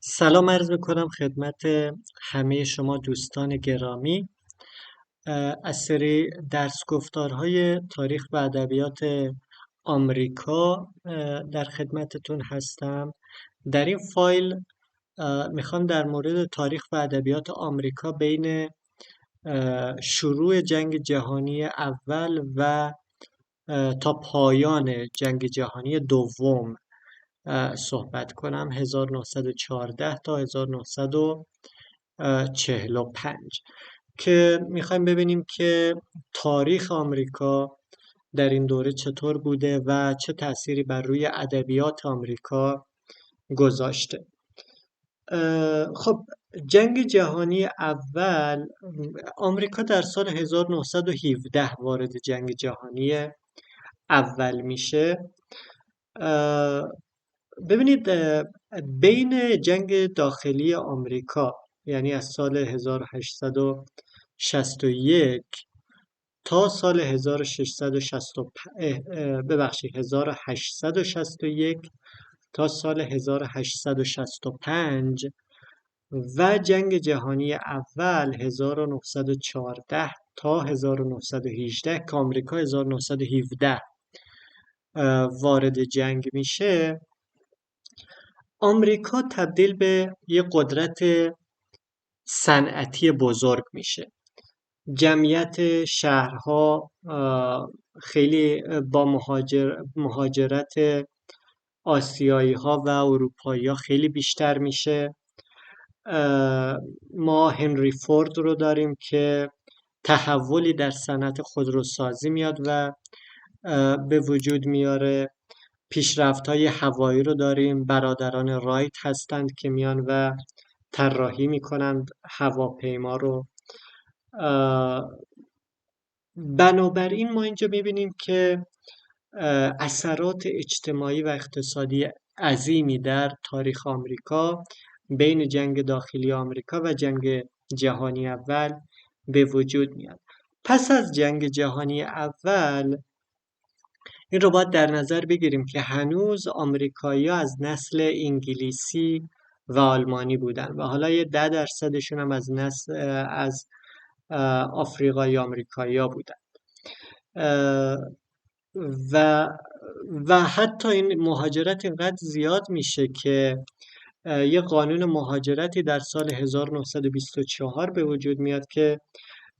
سلام عرض میکنم خدمت همه شما دوستان گرامی. از سری درس گفتارهای تاریخ و ادبیات آمریکا در خدمتتون هستم. در این فایل میخوام در مورد تاریخ و ادبیات آمریکا بین شروع جنگ جهانی اول و تا پایان جنگ جهانی دوم صحبت کنم، 1914 تا 1945، که میخوایم ببینیم که تاریخ آمریکا در این دوره چطور بوده و چه تأثیری بر روی ادبیات آمریکا گذاشته. خب، جنگ جهانی اول، آمریکا در سال 1917 وارد جنگ جهانی اول میشه. ببینید، بین جنگ داخلی آمریکا، یعنی از سال 1861 تا سال 1665، ببخشید 1861 تا سال 1865 و جنگ جهانی اول 1914 تا 1918 که آمریکا 1917 وارد جنگ میشه، آمریکا تبدیل به یک قدرت صنعتی بزرگ میشه. جمعیت شهرها خیلی با مهاجرت آسیایی ها و اروپایی ها خیلی بیشتر میشه. ما هنری فورد رو داریم که تحولی در صنعت خودروسازی میاد و به وجود میاره. پیشرفت‌های هوایی رو داریم، برادران رایت هستند که میان و طراحی میکنند هواپیما رو. بنابراین ما اینجا میبینیم که اثرات اجتماعی و اقتصادی عظیمی در تاریخ آمریکا بین جنگ داخلی آمریکا و جنگ جهانی اول به وجود میاد. پس از جنگ جهانی اول، این رو باید در نظر بگیریم که هنوز آمریکایی‌ها از نسل انگلیسی و آلمانی بودن و حالا یه 10% هم از نسل از آفریقایی آمریکایی‌ها بودن. و و حتی این مهاجرت اینقدر زیاد میشه که یه قانون مهاجرتی در سال 1924 به وجود میاد که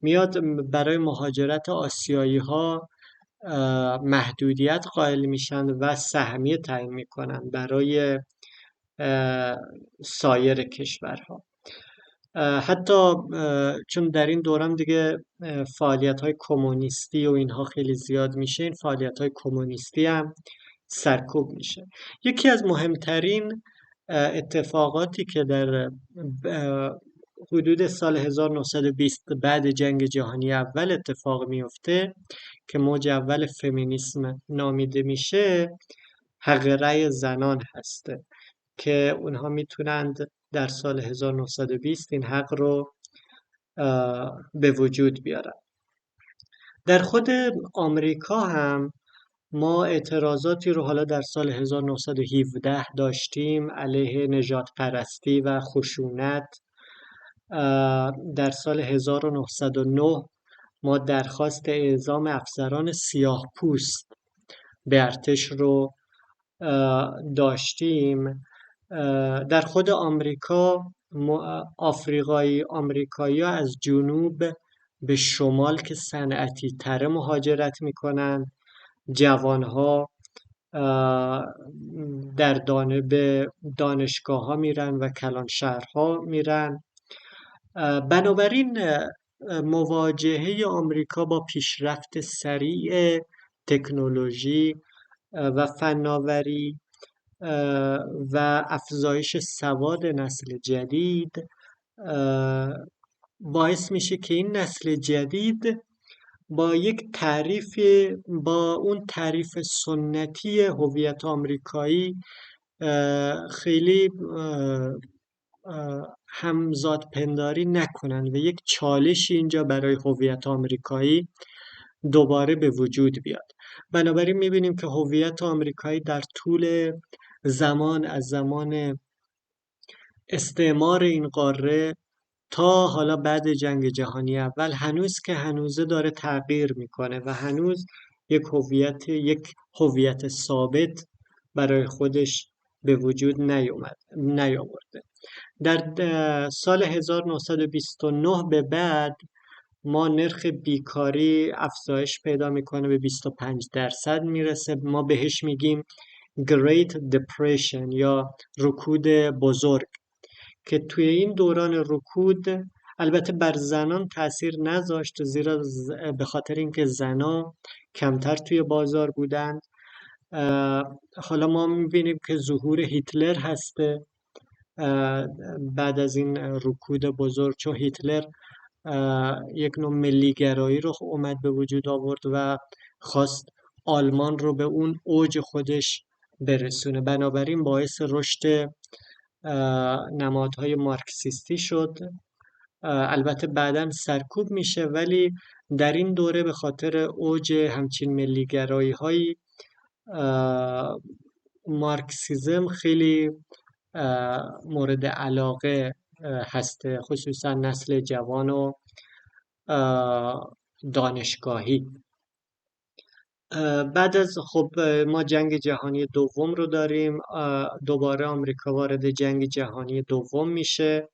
میاد برای مهاجرت آسیایی ها محدودیت قائل میشن و سهمیه تعیین میکنن برای سایر کشورها. حتی چون در این دوران دیگه فعالیت های کمونیستی و اینها خیلی زیاد میشه، این فعالیت های کمونیستی هم سرکوب میشه. یکی از مهمترین اتفاقاتی که در حدود سال 1920 بعد جنگ جهانی اول اتفاق میفته که موج اول فمینیسم نامیده میشه، حق رأی زنان هسته که اونها میتونند در سال 1920 این حق رو به وجود بیارن. در خود آمریکا هم ما اعتراضاتی رو حالا در سال 1917 داشتیم علیه نژاد پرستی و خشونت. در سال 1909 ما درخواست اعزام افسران سیاه‌پوست به ارتش رو داشتیم. در خود آمریکا آمریکایی ها از جنوب به شمال که صنعتی تره مهاجرت میکنن. جوانها به دانشگاه ها میرن و کلانشهرها میرن. بنابراین مواجهه آمریکا با پیشرفت سریع تکنولوژی و فناوری و افزایش سواد نسل جدید باعث میشه که این نسل جدید با اون تعریف سنتی هویت آمریکایی خیلی همزاد پنداری نکنن و یک چالشی اینجا برای هویت آمریکایی دوباره به وجود بیاد. بنابراین میبینیم که هویت آمریکایی در طول زمان، از زمان استعمار این قاره تا حالا بعد جنگ جهانی اول هنوز که هنوزه داره تغییر میکنه و هنوز یک هویت ثابت برای خودش به وجود نیاورده. در سال 1929 به بعد ما نرخ بیکاری افزایش پیدا میکنه به 25% میرسه. ما بهش میگیم Great Depression یا رکود بزرگ، که توی این دوران رکود البته بر زنان تأثیر نذاشت، زیرا به خاطر اینکه زنان کمتر توی بازار بودند. حالا ما میبینیم که ظهور هیتلر هسته بعد از این رکود بزرگ، چون هیتلر یک نوع ملیگرایی رو اومد به وجود آورد و خواست آلمان رو به اون اوج خودش برسونه. بنابراین باعث رشد نمادهای مارکسیستی شد. البته بعداً سرکوب میشه، ولی در این دوره به خاطر اوج همچین ملیگرایی هایی مارکسیزم خیلی مورد علاقه هسته، خصوصا نسل جوان و دانشگاهی. بعد از ما جنگ جهانی دوم رو داریم. دوباره آمریکا وارد جنگ جهانی دوم میشه.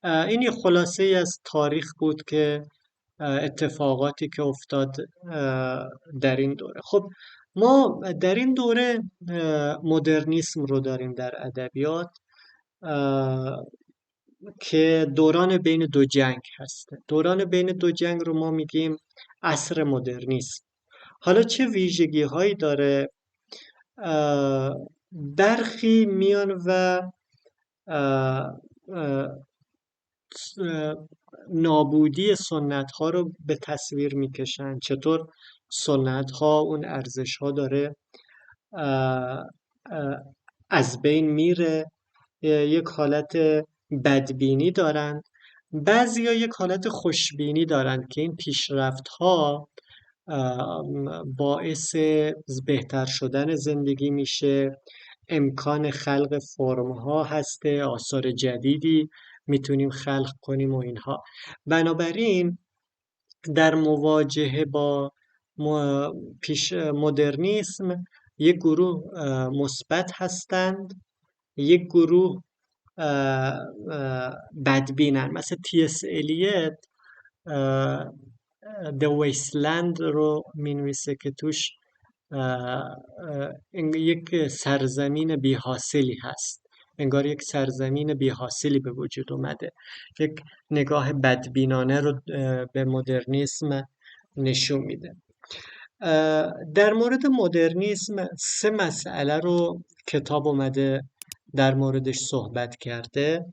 این یه خلاصه ای از تاریخ بود که اتفاقاتی که افتاد در این دوره. خب ما در این دوره مدرنیسم رو داریم در ادبیات که دوران بین دو جنگ هست. دوران بین دو جنگ رو ما میگیم عصر مدرنیسم. حالا چه ویژگی هایی داره؟ برخی میان و نابودی سنت ها رو به تصویر میکشن. چطور سنت ها اون ارزش ها داره از بین میره. یک حالت بدبینی دارن. بعضی ها یک حالت خوشبینی دارن که این پیشرفت ها باعث بهتر شدن زندگی میشه، امکان خلق فرم ها هسته، آثار جدیدی میتونیم خلق کنیم و اینها. بنابراین در مواجهه با مدرنیسم یک گروه مثبت هستند، یک گروه بدبینن. مثل تی.اس. الیت The Wasteland رو مینویسه که توش یک سرزمین بی حاصلی هست، انگار یک سرزمین بی حاصلی به وجود اومده. یک نگاه بدبینانه رو به مدرنیسم نشون میده. در مورد مدرنیسم 3 مسئله رو کتاب اومده در موردش صحبت کرده.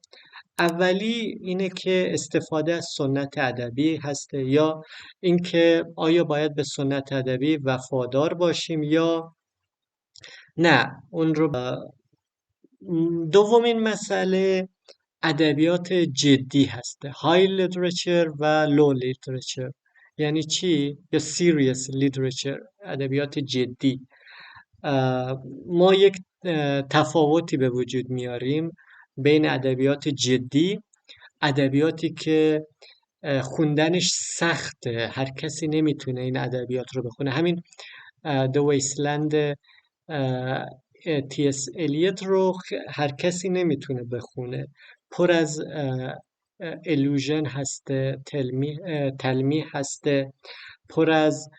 اولی اینه که استفاده از سنت ادبی هسته، یا اینکه آیا باید به سنت ادبی وفادار باشیم یا نه اون رو. دومین مسئله ادبیات جدی هسته، های لیتریچر و لو لیتریچر. یعنی چی؟ یا سیریس لیتریچر، ادبیات جدی. ما یک تفاوتی به وجود میاریم بین ادبیات جدی، ادبیاتی که خوندنش سخته، هر کسی نمیتونه این ادبیات رو بخونه. همین The Wasteland تی.اس. الیت رو هر کسی نمیتونه بخونه، پر از الوژن هسته، تلمیح هسته، پر از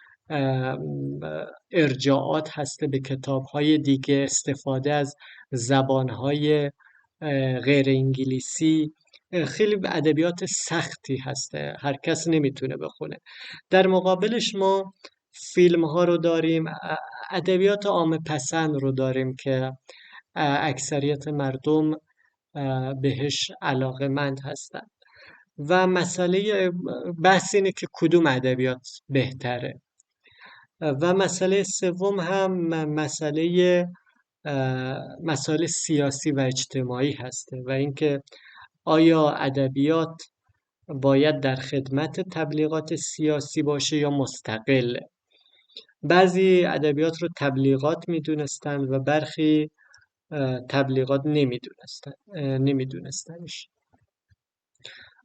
ارجاعات هسته به کتاب‌های دیگه، استفاده از زبان‌های غیر انگلیسی. خیلی ادبیات سختی هسته، هر کس نمیتونه بخونه. در مقابلش ما فیلم ها رو داریم، ادبیات عامه پسند رو داریم که اکثریت مردم بهش علاقه‌مند هستند. و مسئله بحث اینه که کدوم ادبیات بهتره. و مسئله سوم هم مسائل سیاسی و اجتماعی هسته و اینکه آیا ادبیات باید در خدمت تبلیغات سیاسی باشه یا مستقل. بعضی ادبیات رو تبلیغات میدونستن و برخی تبلیغات نمیدونستنش.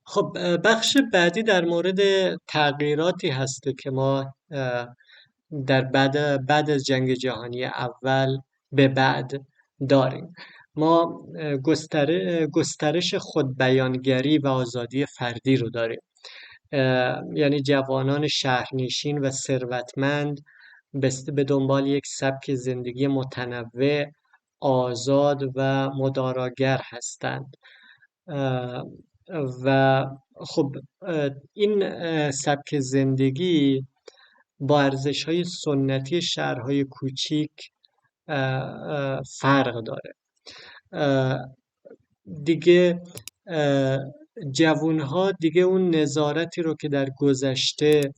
خب بخش بعدی در مورد تغییراتی هست که ما در بعد از جنگ جهانی اول به بعد داریم. ما گسترش خودبیانگری و آزادی فردی رو داریم. یعنی جوانان شهرنشین و ثروتمند به دنبال یک سبک زندگی متنوع، آزاد و مداراگر هستند. و خب این سبک زندگی با ارزش‌های سنتی شهرهای کوچیک فرق داره. دیگه جوانها دیگه اون نظارتی رو که در گذشته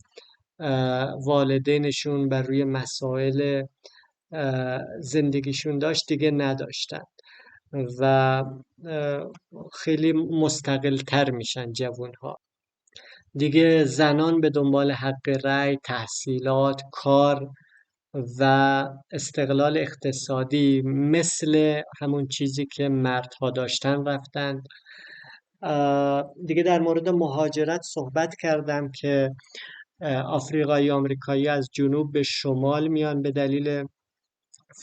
والدینشون بر روی مسائل زندگیشون داشت دیگه نداشتن و خیلی مستقل تر میشن جوانها. دیگه زنان به دنبال حق رأی، تحصیلات، کار و استقلال اقتصادی مثل همون چیزی که مردها داشتن رفتند. دیگه در مورد مهاجرت صحبت کردم که آفریقایی آمریکایی از جنوب به شمال میان به دلیل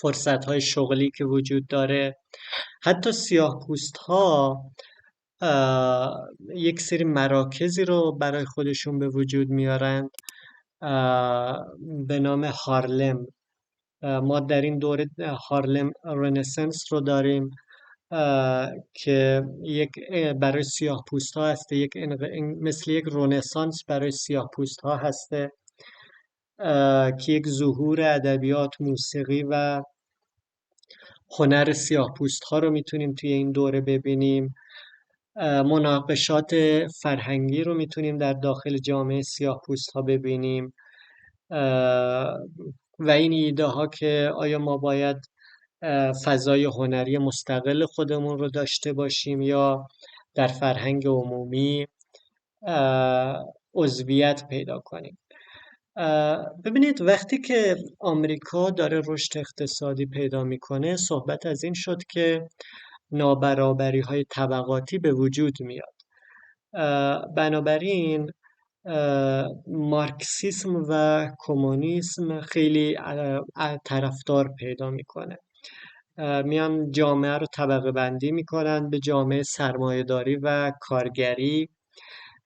فرصت‌های شغلی که وجود داره. حتی سیاه‌پوست‌ها یک سری مراکزی رو برای خودشون به وجود میارند به نام هارلم. ما در این دوره هارلم رنسانس رو داریم که برای سیاه پوست ها هسته، مثل یک رنسانس برای سیاه پوست ها هسته که یک ظهور ادبیات، موسیقی و هنر سیاه پوست ها رو میتونیم توی این دوره ببینیم. مناقشات فرهنگی رو میتونیم در داخل جامعه سیاه پوست ها ببینیم و این ایده ها که آیا ما باید فضای هنری مستقل خودمون رو داشته باشیم یا در فرهنگ عمومی عضویت پیدا کنیم. ببینید وقتی که آمریکا داره رشد اقتصادی پیدا میکنه صحبت از این شد که نابرابری های طبقاتی به وجود میاد. بنابراین مارکسیسم و کمونیسم خیلی طرفدار پیدا میکنه. میان جامعه رو طبقه بندی میکنن به جامعه سرمایه‌داری و کارگری.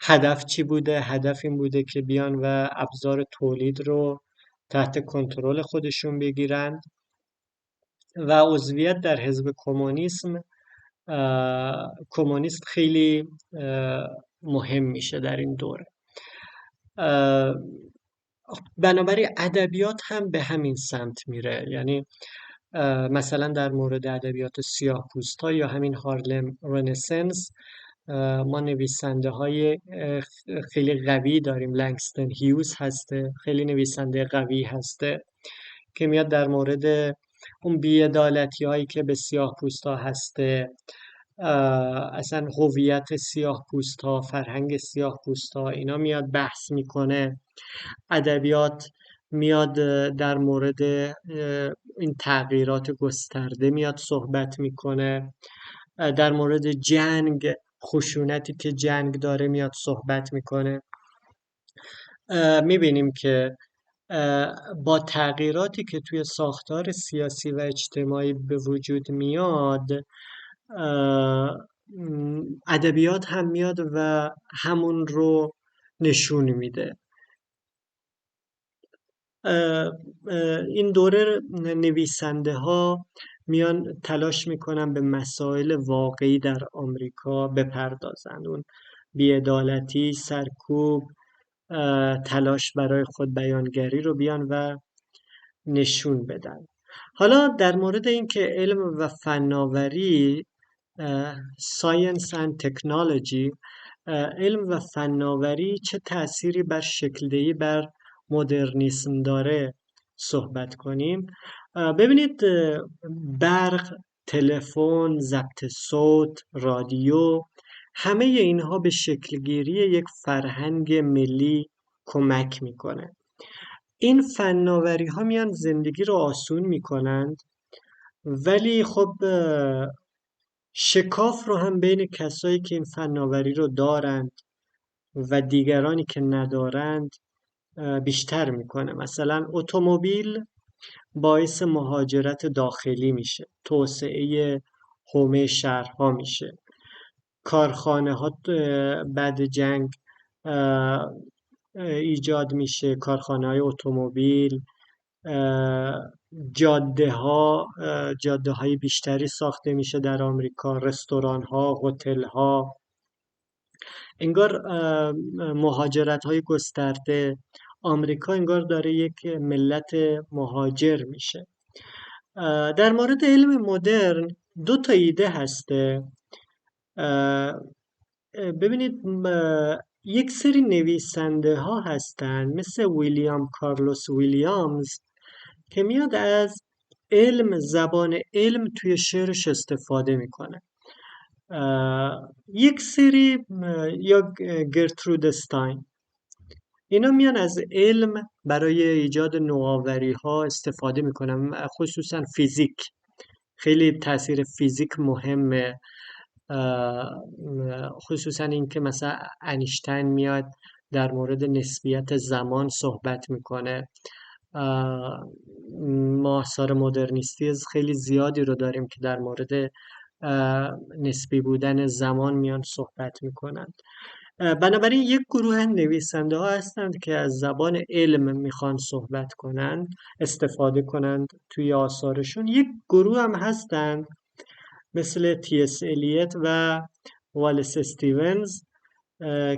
هدف چی بوده؟ هدف این بوده که بیان و ابزار تولید رو تحت کنترل خودشون بگیرند و عضویت در حزب کمونیست خیلی مهم میشه در این دوره. بنابراین ادبیات هم به همین سمت میره. یعنی مثلا در مورد ادبیات سیاه‌پوست‌ها یا همین هارلم رنسانس ما نویسنده های خیلی قوی داریم. لنگستن هیوز هسته، خیلی نویسنده قوی هسته که میاد در مورد اون بی‌عدالتی هایی که به سیاه‌پوست‌ها هسته، اصلا هویت سیاه‌پوست‌ها، فرهنگ سیاه‌پوست‌ها، اینا میاد بحث میکنه. ادبیات میاد در مورد این تغییرات گسترده میاد صحبت میکنه. در مورد جنگ، خشونتی که جنگ داره میاد صحبت میکنه. میبینیم که با تغییراتی که توی ساختار سیاسی و اجتماعی به وجود میاد ادبیات هم میاد و همون رو نشون میده. این دوره نویسنده ها میان تلاش میکنن به مسائل واقعی در آمریکا بپردازند. اون بی‌عدالتی، سرکوب، تلاش برای خود بیانگری رو بیان و نشون بدن. حالا در مورد اینکه علم و فناوری ساینس اند تکنولوژی، علم و فناوری چه تأثیری بر شکل‌دهی بر مدرنیسم داره صحبت کنیم. ببینید برق، تلفن، ضبط صوت، رادیو، همه اینها به شکلگیری یک فرهنگ ملی کمک میکنه. این فناوری ها میان زندگی رو آسون میکنند ولی خب شکاف رو هم بین کسایی که این فناوری رو دارند و دیگرانی که ندارند بیشتر میکنه. مثلا اتومبیل باعث مهاجرت داخلی میشه، توسعه حومه شهرها میشه، کارخانه ها بعد جنگ ایجاد میشه، کارخانه های اتومبیل، جاده های بیشتری ساخته میشه در آمریکا، رستوران ها، هتل ها. انگار مهاجرت های گسترده، آمریکا انگار داره یک ملت مهاجر میشه. در مورد علم مدرن دو تا ایده هسته. ببینید یک سری نویسنده ها هستن مثل ویلیام کارلوس ویلیامز که میاد از زبان علم توی شعرش استفاده میکنه. یک سری یا گرترود استاین، اینا میان از علم برای ایجاد نوآوری ها استفاده میکنن، خصوصا فیزیک. خیلی تاثیر فیزیک مهمه، خصوصا اینکه مثلا انیشتین میاد در مورد نسبیت زمان صحبت میکنه. ما آثار مدرنیستی خیلی زیادی رو داریم که در مورد نسبی بودن زمان میان صحبت میکنند. بنابراین یک گروه نویسنده ها هستند که از زبان علم میخوان صحبت کنند، استفاده کنند توی آثارشون. یک گروه هم هستند مثل تی اس الیت و والس استیونز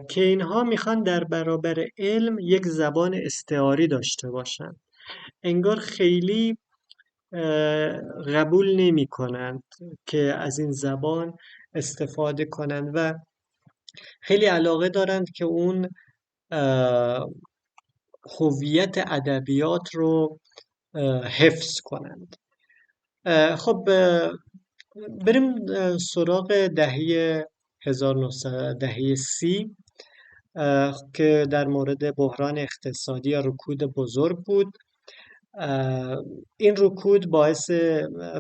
که اینها میخوان در برابر علم یک زبان استعاری داشته باشند. انگار خیلی قبول نمی کنند که از این زبان استفاده کنند و خیلی علاقه دارند که اون هویت ادبیات رو حفظ کنند. خب بریم سراغ دهه 1900، دهه 30 که در مورد بحران اقتصادی یا رکود بزرگ بود. این رکود باعث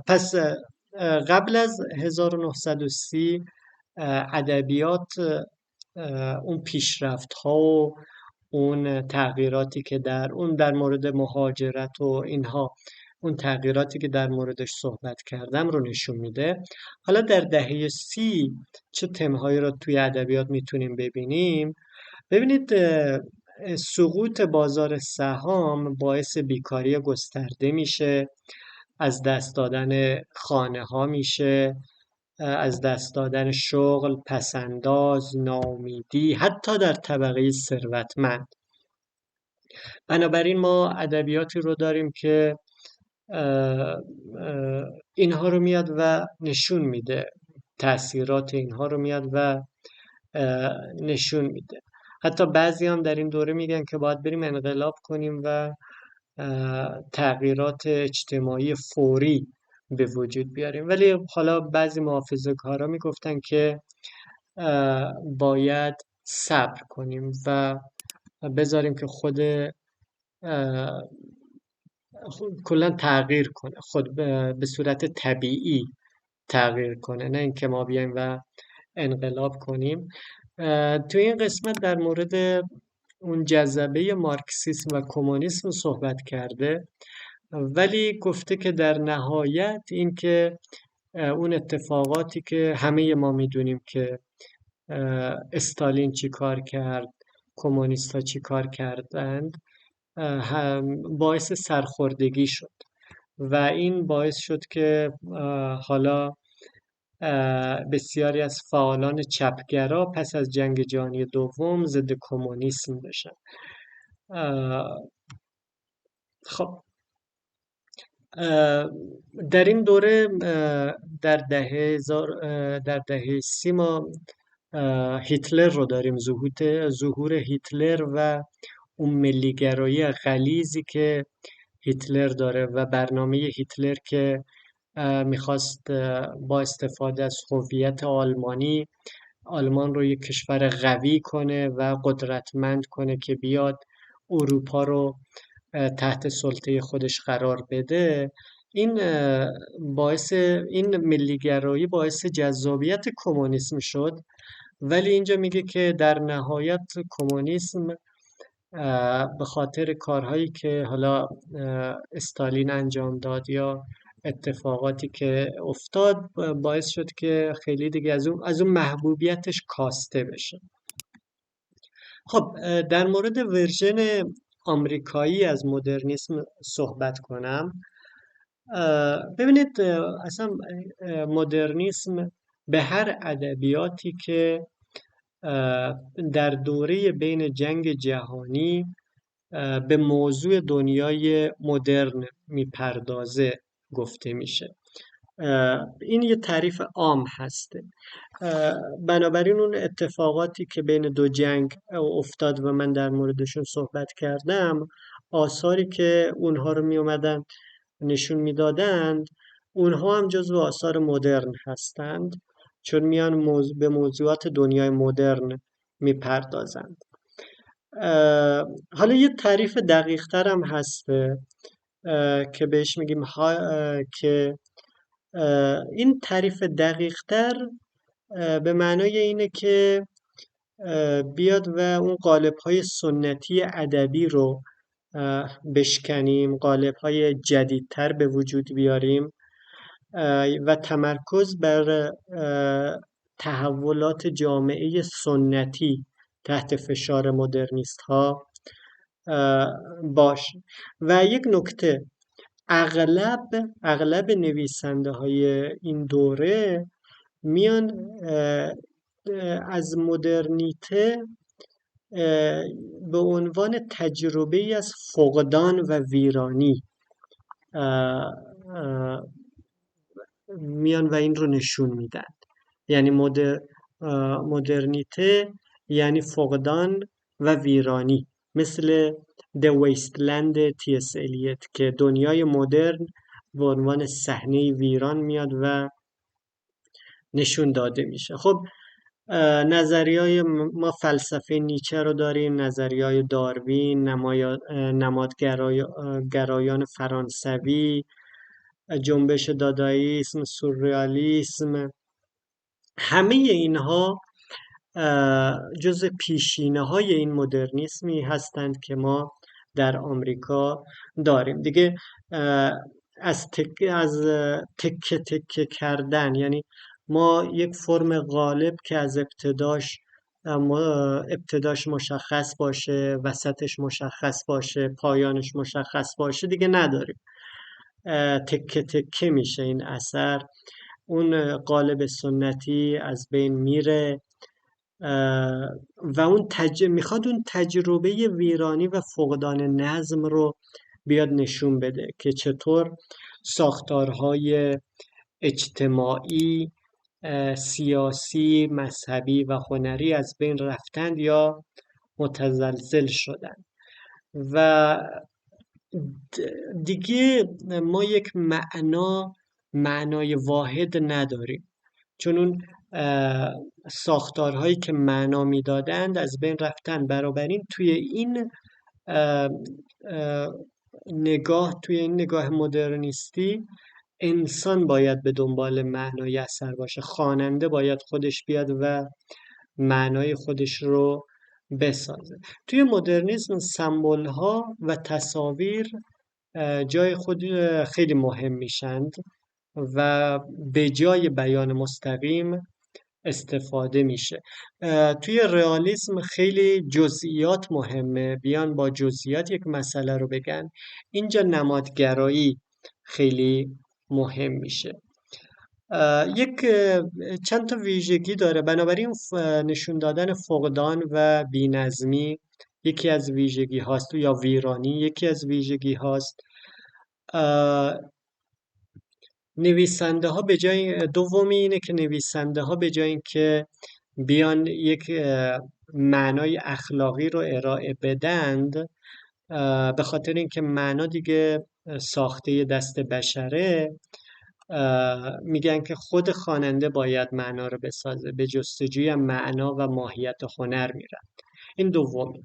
پس قبل از 1930 ادبیات اون پیشرفت ها و اون تغییراتی که در مورد مهاجرت و اینها، اون تغییراتی که در موردش صحبت کردم رو نشون میده. حالا در دهه 30 چه تمهایی رو توی ادبیات میتونیم ببینیم؟ ببینید سقوط بازار سهام باعث بیکاری گسترده میشه، از دست دادن خانه ها میشه، از دست دادن شغل، پسنداز، ناامیدی، حتی در طبقه ثروتمند. بنابراین ما ادبیاتی رو داریم که اینها رو میاد و نشون میده، تأثیرات اینها رو میاد و نشون میده. حتی بعضی هم در این دوره میگن که باید بریم انقلاب کنیم و تغییرات اجتماعی فوری به وجود بیاریم. ولی حالا بعضی محافظه‌کارا میگفتن که باید صبر کنیم و بذاریم که خود کلا تغییر کنه، خود به صورت طبیعی تغییر کنه، نه اینکه ما بیایم و انقلاب کنیم. تو این قسمت در مورد اون جذبه مارکسیسم و کمونیسم صحبت کرده، ولی گفته که در نهایت این که اون اتفاقاتی که همه ما میدونیم که استالین چی کار کرد، کمونیست ها چی کار کردند، باعث سرخوردگی شد و این باعث شد که حالا بسیاری از فعالان چپگرا پس از جنگ جهانی دوم ضد کمونیسم بشن. خب در این دوره در دهه 30 ما هیتلر رو داریم، ظهور هیتلر و اون ملیگرایی غلیظی که هیتلر داره و برنامه هیتلر که میخواست با استفاده از هویت آلمان رو یک کشور قوی کنه و قدرتمند کنه که بیاد اروپا رو تحت سلطه خودش قرار بده. این این ملیگرایی باعث جذابیت کمونیسم شد، ولی اینجا میگه که در نهایت کمونیسم به خاطر کارهایی که حالا استالین انجام داد یا اتفاقاتی که افتاد باعث شد که خیلی دیگه از اون محبوبیتش کاسته بشه. خب در مورد ورژن آمریکایی از مدرنیسم صحبت کنم. ببینید اصلا مدرنیسم به هر ادبیاتی که در دوره بین جنگ جهانی به موضوع دنیای مدرن میپردازه گفته میشه. این یه تعریف عام هسته. بنابراین اون اتفاقاتی که بین دو جنگ افتاد و من در موردشون صحبت کردم، آثاری که اونها رو می اومدن نشون میدادند، اونها هم جزو آثار مدرن هستند، چون میان به موضوعات دنیای مدرن میپردازند. حالا یه تعریف دقیق تر هم هسته که بهش میگیم که این تعریف دقیق تر به معنای اینه که بیاد و اون قالب‌های سنتی ادبی رو بشکنیم، قالب‌های جدیدتر به وجود بیاریم و تمرکز بر تحولات جامعه سنتی تحت فشار مدرنیست ها باشه. و یک نکته، اغلب نویسنده های این دوره میان از مدرنیته به عنوان تجربه از فقدان و ویرانی میان و این رو نشون میدن. یعنی مدرنیته یعنی فقدان و ویرانی، مثل The Wasteland تی.اس. الیوت که دنیای مدرن به عنوان صحنه ویران میاد و نشون داده میشه. خب نظریای ما فلسفه نیچه رو داریم، نظریای داروین، نمادگرایان فرانسوی، جنبش داداییسم، سورئالیسم، همه اینها جز پیشینه های این مدرنیسمی هستند که ما در آمریکا داریم. دیگه از تکه تکه کردن، یعنی ما یک فرم غالب که از ابتداش مشخص باشه، وسطش مشخص باشه، پایانش مشخص باشه دیگه نداریم. تکه تکه میشه این اثر، اون قالب سنتی از بین میره و اون میخواد اون تجربه ویرانی و فقدان نظم رو بیاد نشون بده که چطور ساختارهای اجتماعی، سیاسی، مذهبی و هنری از بین رفتند یا متزلزل شدند. و دیگه ما یک معنای واحد نداریم، چون اون ساختارهایی که معنا میدادند از بین رفتن. بنابراین توی این نگاه مدرنیستی انسان باید به دنبال معنای اثر باشه، خواننده باید خودش بیاد و معنای خودش رو بسازه. توی مدرنیسم سمبول ها و تصاویر جای خود خیلی مهم میشند و به جای بیان مستقیم استفاده میشه. توی رئالیسم خیلی جزئیات مهمه، بیان با جزئیات یک مسئله رو بگن. اینجا نمادگرایی خیلی مهم میشه. چند تا ویژگی داره، بنابراین نشون دادن فقدان و بی‌نظمی یکی از ویژگی هاست، یا ویرانی یکی از ویژگی هاست. نویسنده ها به جای دومی اینه که نویسنده ها به جای اینکه بیان یک معنای اخلاقی رو ارائه بدند، به خاطر اینکه معنا دیگه ساخته دست بشره، میگن که خود خواننده باید معنا رو بسازه، به جستجوی معنا و ماهیت هنر میرن. این دومی.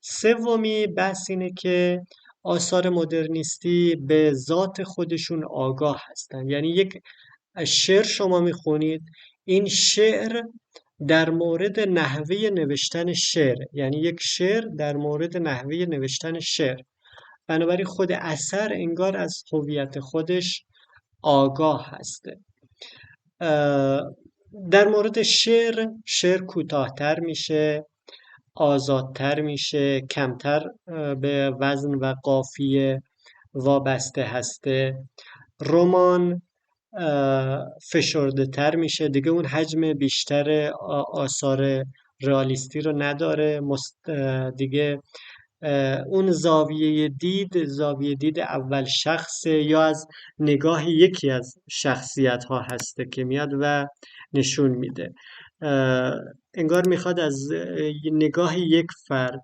سومی بحث اینه که آثار مدرنیستی به ذات خودشون آگاه هستن. یعنی یک شعر شما میخونید، این شعر در مورد نحوه نوشتن شعر، یعنی یک شعر در مورد نحوه نوشتن شعر. بنابراین خود اثر انگار از هویت خودش آگاه هسته. در مورد شعر، شعر کوتاه‌تر میشه، آزادتر میشه، کمتر به وزن و قافیه وابسته هسته. رمان فشرده تر میشه دیگه، اون حجم بیشتر آثار رئالیستی رو نداره دیگه. اون زاویه دید اول شخص یا از نگاه یکی از شخصیت ها هسته که میاد و نشون میده. انگار میخواد از نگاه یک فرد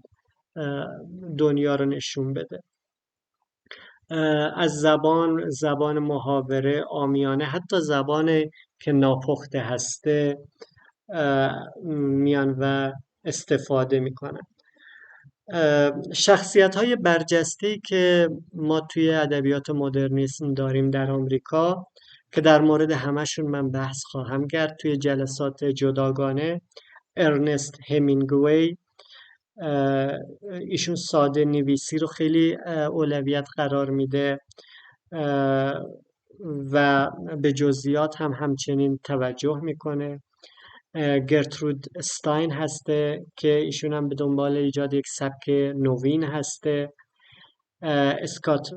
دنیا رو نشون بده. از زبان محاوره، عامیانه، حتی زبان که ناپخته هسته میان و استفاده میکنن. شخصیت های برجسته‌ای که ما توی ادبیات مدرنیسم داریم در آمریکا، که در مورد همشون من بحث خواهم کرد توی جلسات جداگانه. ارنست همینگوی، ایشون ساده نویسی رو خیلی اولویت قرار میده و به جزئیات هم همچنین توجه میکنه. گرترود استاین هسته که ایشون هم به دنبال ایجاد یک سبک نوین هسته. اسکات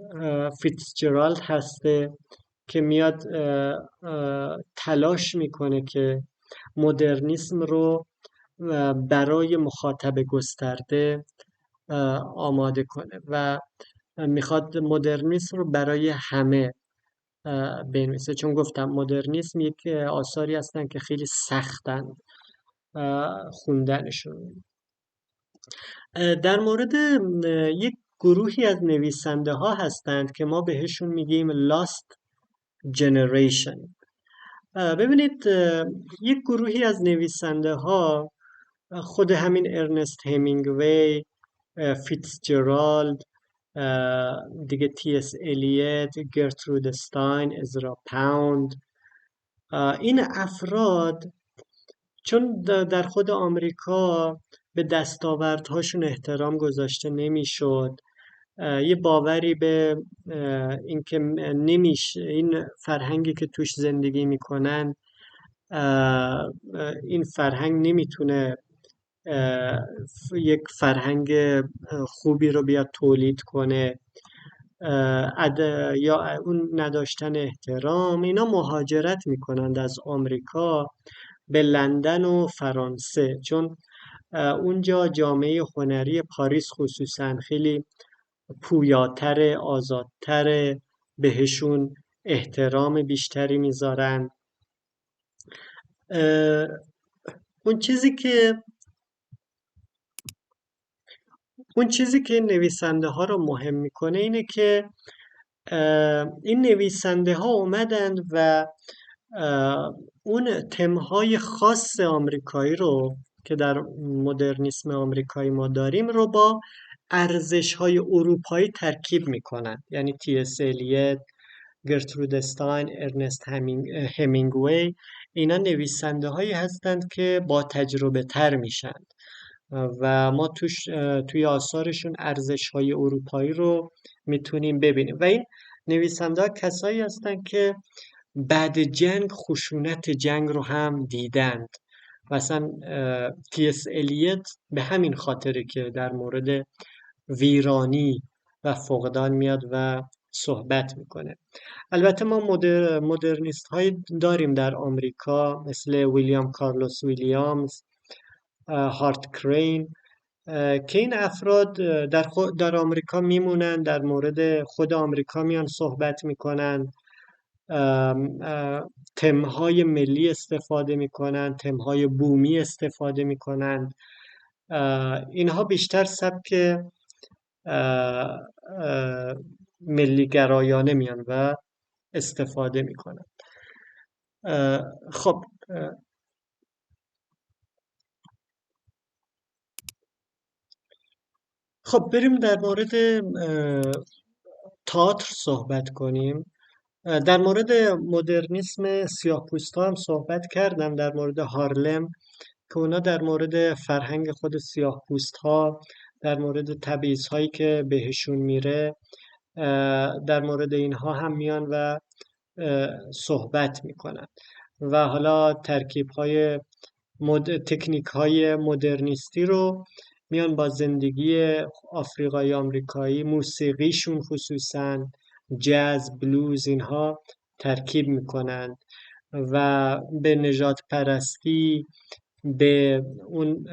فیتزجرالد هسته که میاد تلاش میکنه که مدرنیسم رو برای مخاطب گسترده آماده کنه و میخواد مدرنیسم رو برای همه بنویسه. چون گفتم مدرنیسم یک آثاری هستن که خیلی سختن خوندنشون. در مورد یک گروهی از نویسنده ها هستند که ما بهشون میگیم Lost Generation. ببینید، یک گروهی از نویسنده ها، خود همین ارنست همینگوی، فیتزجرالد، دیگه تی اس الیت، گرترود استاین، ازرا پاوند، این افراد چون در خود آمریکا به دستاوردهاشون احترام گذاشته نمیشد، یه باوری به اینکه نمیشه این فرهنگی که توش زندگی میکنن، این فرهنگ نمیتونه یک فرهنگ خوبی رو بیاد تولید کنه، یا اون نداشتن احترام، اینا مهاجرت میکنند از آمریکا به لندن و فرانسه. چون اونجا جامعه هنری پاریس خصوصا خیلی پویاتر، آزادتر، بهشون احترام بیشتری میذارن. اون چیزی که نویسنده ها رو مهم میکنه اینه که این نویسنده ها اومدند و اون تمهای خاص آمریکایی رو که در مدرنیسم آمریکایی ما داریم رو با ارزش های اروپایی ترکیب میکنن. یعنی تی اس الیت، گرترود استاین، ارنست همینگوی، اینا نویسنده هایی هستند که با تجربه تر میشن و ما توی آثارشون ارزش های اروپایی رو میتونیم ببینیم. و این نویسنده ها کسایی هستند که بعد جنگ خشونت جنگ رو هم دیدند. مثلا تی اس الیت به همین خاطره که در مورد ویرانی و فقدان میاد و صحبت میکنه. البته ما مدرنیست هایی داریم در آمریکا مثل ویلیام کارلوس ویلیامز، هارت کرین، که این افراد در آمریکا میمونن، در مورد خود آمریکا میان صحبت میکنن، تمهای ملی استفاده میکنن، تمهای بومی استفاده میکنن. اینها بیشتر سبک ملی گرایانه میان و استفاده میکنن. خب بریم در مورد تئاتر صحبت کنیم. در مورد مدرنیسم سیاه‌پوستا هم صحبت کردم، در مورد هارلم که اونا در مورد فرهنگ خود سیاه‌پوست‌ها، در مورد تبعیض‌هایی که بهشون میره، در مورد اینها هم میان و صحبت میکنن و حالا تکنیک های مدرنیستی رو میان با زندگی آفریقایی آمریکایی، موسیقیشون خصوصا جاز، بلوز، اینها ترکیب میکنن و به نژاد پرستی، به اون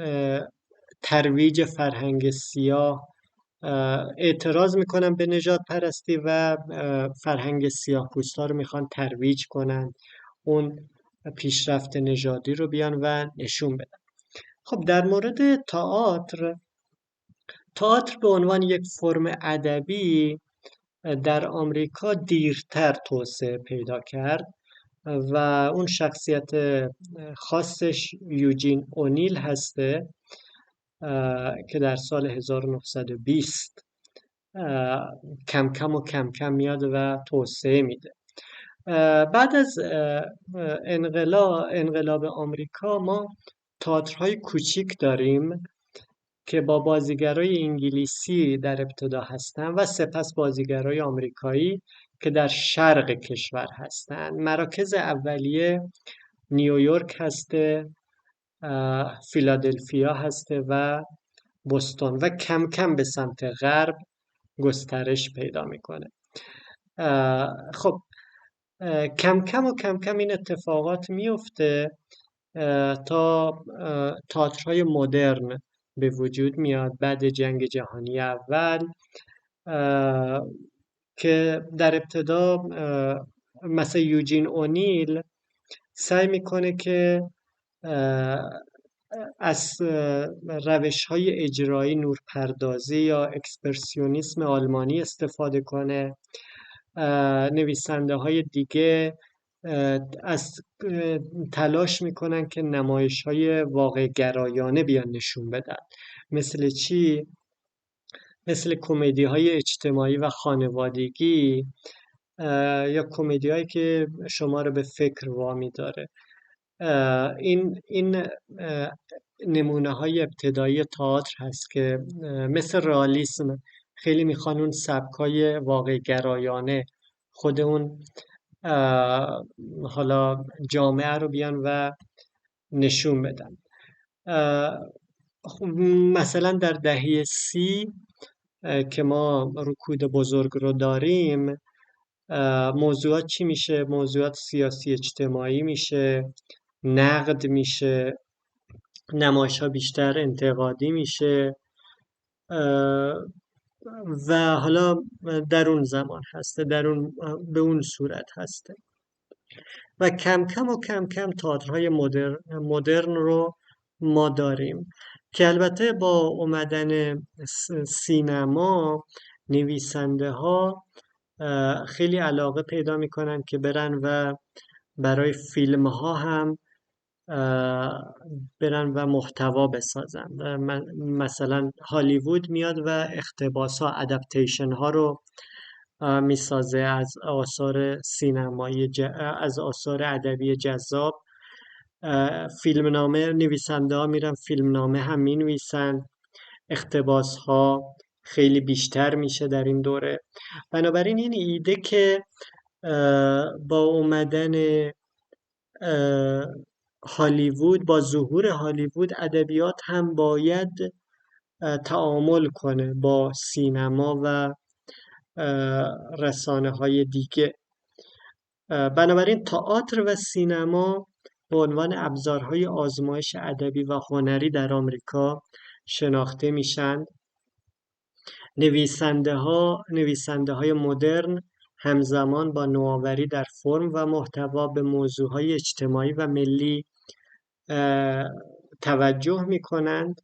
ترویج فرهنگ سیاه اعتراض میکنن به نژاد پرستی و فرهنگ سیاه پوستا رو میخوان ترویج کنن، اون پیشرفت نژادی رو بیان و نشون بدن. خب در مورد تئاتر به عنوان یک فرم ادبی در آمریکا دیرتر توسعه پیدا کرد و اون شخصیت خاصش یوجین اونیل هسته که در سال 1920 کم کم میاد و توسعه میده. بعد از انقلاب آمریکا ما تئاترهای کوچیک داریم که با بازیگرای انگلیسی در ابتدا هستن و سپس بازیگرای آمریکایی که در شرق کشور هستن. مراکز اولیه نیویورک هسته، فیلادلفیا هسته و بوستون و کم کم به سمت غرب گسترش پیدا میکنه. خب کم کم این اتفاقات میفته تا تئاترهای مدرن به وجود میاد بعد جنگ جهانی اول، که در ابتدا مثلا یوجین اونیل سعی میکنه که از روش‌های اجرایی نورپردازی یا اکسپرسیونیسم آلمانی استفاده کنه. نویسنده‌های دیگه از تلاش میکنن که نمایش‌های واقع گرایانه بیان نشون بدن. مثل چی؟ مثل کمدی‌های اجتماعی و خانوادگی یا کمدی‌هایی که شما رو به فکر وامی داره. این نمونه های ابتدایی تئاتر هست که مثل رئالیسم خیلی میخوان اون سبکای واقع گرایانه خود اون حالا جامعه رو بیان و نشون بدن. مثلا در دهه 30 که ما رکود بزرگ رو داریم، موضوعات چی میشه؟ موضوعات سیاسی اجتماعی میشه، نقد میشه، نمایش ها بیشتر انتقادی میشه و حالا در اون زمان هسته، به اون صورت هسته و کم کم تئاترهای مدرن رو ما داریم که البته با اومدن سینما نویسنده ها خیلی علاقه پیدا میکنن که برن و برای فیلم ها هم برن و محتوا بسازن. مثلا هالیوود میاد و اقتباس ها، ادپتیشن ها رو میسازه از آثار سینمایی از آثار ادبی جذاب. فیلمنامه نویسنده ها میرن فیلمنامه هم مینویسن، اقتباس ها خیلی بیشتر میشه در این دوره. بنابراین این ایده که با اومدن هالیوود، با ظهور هالیوود، ادبیات هم باید تعامل کنه با سینما و رسانه های دیگه. بنابراین تئاتر و سینما به عنوان ابزارهای آزمایش ادبی و هنری در آمریکا شناخته میشن. نویسنده های مدرن همزمان با نوآوری در فرم و محتوا به موضوعهای اجتماعی و ملی توجه میکنند